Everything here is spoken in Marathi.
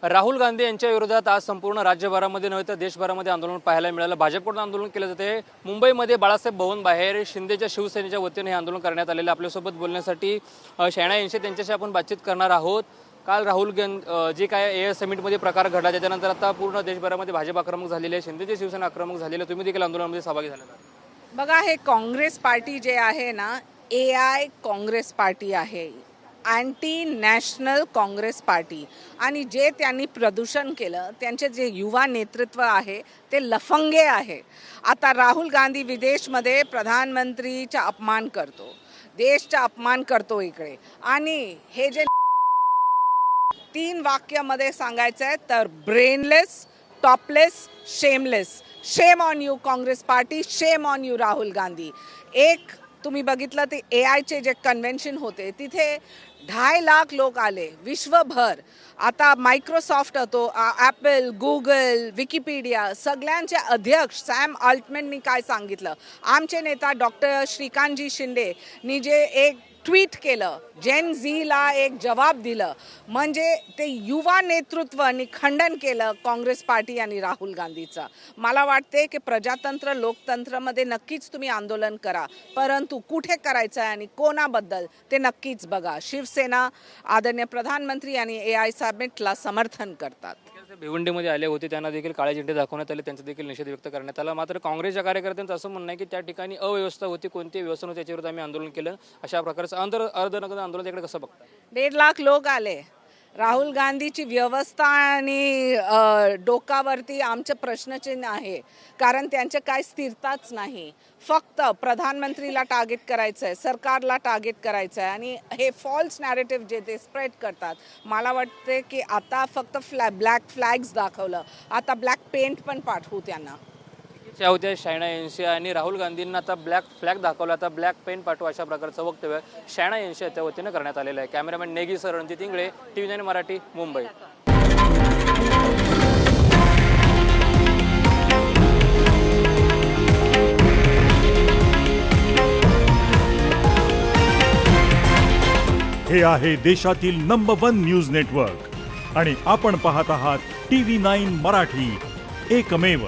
राहुल गांधी यांच्या विरोधात आज संपूर्ण राज्यभरामध्ये नव्हे तर देशभरामध्ये आंदोलन पाहायला मिळालं। भाजपकडून आंदोलन केले जाते। मुंबईमध्ये बाळासाहेब भवन बाहेर शिंदेच्या शिवसेनेच्या वतीने हे आंदोलन करण्यात आलेले। आपल्यासोबत बोलण्यासाठी शहाणा यांचे त्यांच्याशी आपण बातचीत करणार आहोत। काल राहुल गांधी जे काय एएस समिटमध्ये प्रकार घडला त्याच्यानंतर आता पूर्ण देशभरामध्ये भाजप आक्रमक झालेले आहे, शिंदेची शिवसेना आक्रमक झालेली आहे। तुम्ही देखील आंदोलनामध्ये सहभागी झालेला आहात। बघा, हे काँग्रेस पार्टी जे आहे ना, AI काँग्रेस पार्टी आहे, अँटी नॅशनल काँग्रेस पार्टी। आणि जे त्यांनी प्रदूषण केलं, त्यांचे जे युवा नेतृत्व आहे ते लफंगे आहे। आता राहुल गांधी विदेशमध्ये प्रधानमंत्रीचा अपमान करतो, देशचा अपमान करतो इकडे। आणि हे जे 3 वाक्यामध्ये सांगायचं आहे तर brainless, topless, shameless. Shame on you Congress party, shame on you Rahul Gandhi. एक तुम्ही बघितलं ते AIचे जे कन्व्हेन्शन होते तिथे 2.5 लाख लोक आले विश्वभर। आता मायक्रोसॉफ्ट होतो, ॲपल, गुगल, विकिपीडिया सगळ्यांचे अध्यक्ष सॅम अल्टमॅननी काय सांगितलं, आमचे नेता डॉक्टर श्रीकांतजी शिंदेनी जे एक ट्विट केलं, जेन झीला एक जवाब दिलं, म्हणजे ते युवा नेतृत्वानी खंडन केलं काँग्रेस पार्टी आणि राहुल गांधीचं। मला वाटते की प्रजातंत्र लोकतंत्रमध्ये नक्कीच तुम्ही आंदोलन करा, परंतु कुठे करायचं आहे आणि कोणाबद्दल ते नक्कीच बघा। शिवसेना आदरणीय प्रधानमंत्री आणि AI समिटला समर्थन करतात। भिवंडीमध्ये आले होते, त्यांना देखील काळे झेंडे दाखवण्यात आले, त्यांचा देखील निषेध व्यक्त करण्यात आला। मात्र काँग्रेसच्या कार्यकर्त्यांचं असं म्हणणं आहे की त्या ठिकाणी अव्यवस्था होती, कोणते व्यवस्था होते त्याच्यावर आम्ही आंदोलन केलं। अशा प्रकारचं अर्धनग्न आंदोलन त्याकडे कसं बघताय? 1.5 लाख लोक आले। राहुल गांधीची व्यवस्था आणि डोकावरती आमचं प्रश्नचिन्ह आहे, कारण त्यांचं काय स्थिरताच नाही। फक्त प्रधानमंत्रीला टार्गेट करायचं आहे, सरकारला टार्गेट करायचं आहे आणि हे फॉल्स नॅरेटिव्ह जे ते स्प्रेड करतात। मला वाटते की आता फक्त ब्लॅक फ्लॅग्स दाखवलं, आता ब्लॅक पेंट पण पाठवू त्यांना। त्या होत्या शहाणा यांशी आणि राहुल गांधींना आता ब्लॅक फ्लॅग दाखवला, आता ब्लॅक पेन पाठवा अशा प्रकारचं वक्तव्य शहाणा यांशी त्या वतीनं करण्यात आलेलं आहे। Cameraman Negi sir Ranjit Ingale, TV9 Marathi, Mumbai. हे आहे देशातील नंबर 1 न्यूज नेटवर्क आणि आपण पाहत आहात TV9 मराठी, एकमेव।